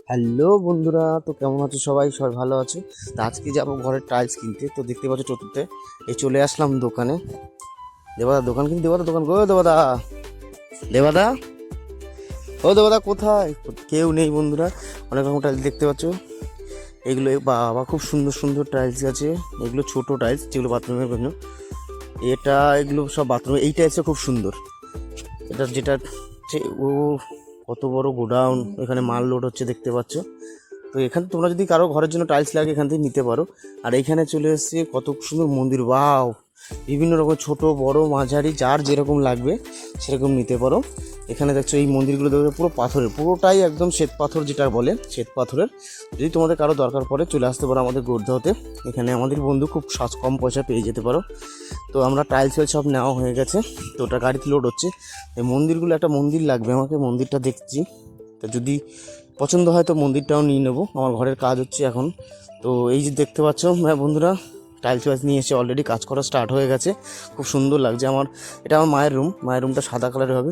Hello বন্ধুরা, তো কেমন আছো সবাই? সবাই ভালো আছে। তো আজকে যাবো ঘরের টাইলস কিনতে। তো দেখতে পাচ্ছ চতুর্থে এই চলে আসলাম দোকানে। দেবাদা দোকান কিনতে, দেবাদা দোকান গো, দেবাদা দেবাদা ও দেবাদা কোথায়? কেউ নেই বন্ধুরা। অনেক রকম টাইলস দেখতে পাচ্ছ। এগুলো বাবা খুব সুন্দর সুন্দর টাইলস আছে। এগুলো ছোট টাইলস যেগুলো বাথরুমের জন্য। এগুলো সব বাথরুমে। এই টাইলসটা খুব সুন্দর। এটা যেটা ও কত বড় গোডাউন, এখানে মাল লোড হচ্ছে দেখতে পাচ্ছ। তো এখানে তোমরা যদি কারো ঘরের জন্য টাইলস লাগে এখান থেকে নিতে পারো। আর এইখানে চলে এসেছে কত সুন্দর মন্দির, ওয়াও! বিভিন্ন রকম ছোট বড় মাঝারি যার যেরকম লাগবে সেরকম নিতে পারো। এখানে দেখছো এই মন্দিরগুলো দেখো পুরো পাথরের, পুরোটাই একদম শ্বেত পাথর যেটা বলে, শ্বেত পাথরের। যদি তোমাদের কারো দরকার পড়ে চলে আসতে পারো আমাদের গোর্ধাতে। এখানে আমাদের বন্ধু খুব কম পয়সা পেয়ে যেতে পারো। তো আমরা টাইলস সব নেওয়া হয়ে গেছে, তো ওটা গাড়িতে লোড হচ্ছে। এই মন্দিরগুলো, একটা মন্দির লাগবে আমাকে, মন্দিরটা দেখছি। তো যদি পছন্দ হয় তো মন্দিরটাও নিয়ে নেবো, আমার ঘরের কাজ হচ্ছে এখন। তো এই যে দেখতে পাচ্ছ বন্ধুরা, টাইলস ওয়াইলস নিয়ে এসে অলরেডি কাজ করা স্টার্ট হয়ে গেছে। খুব সুন্দর লাগছে আমার। এটা আমার মায়ের রুমটা সাদা কালারের হবে।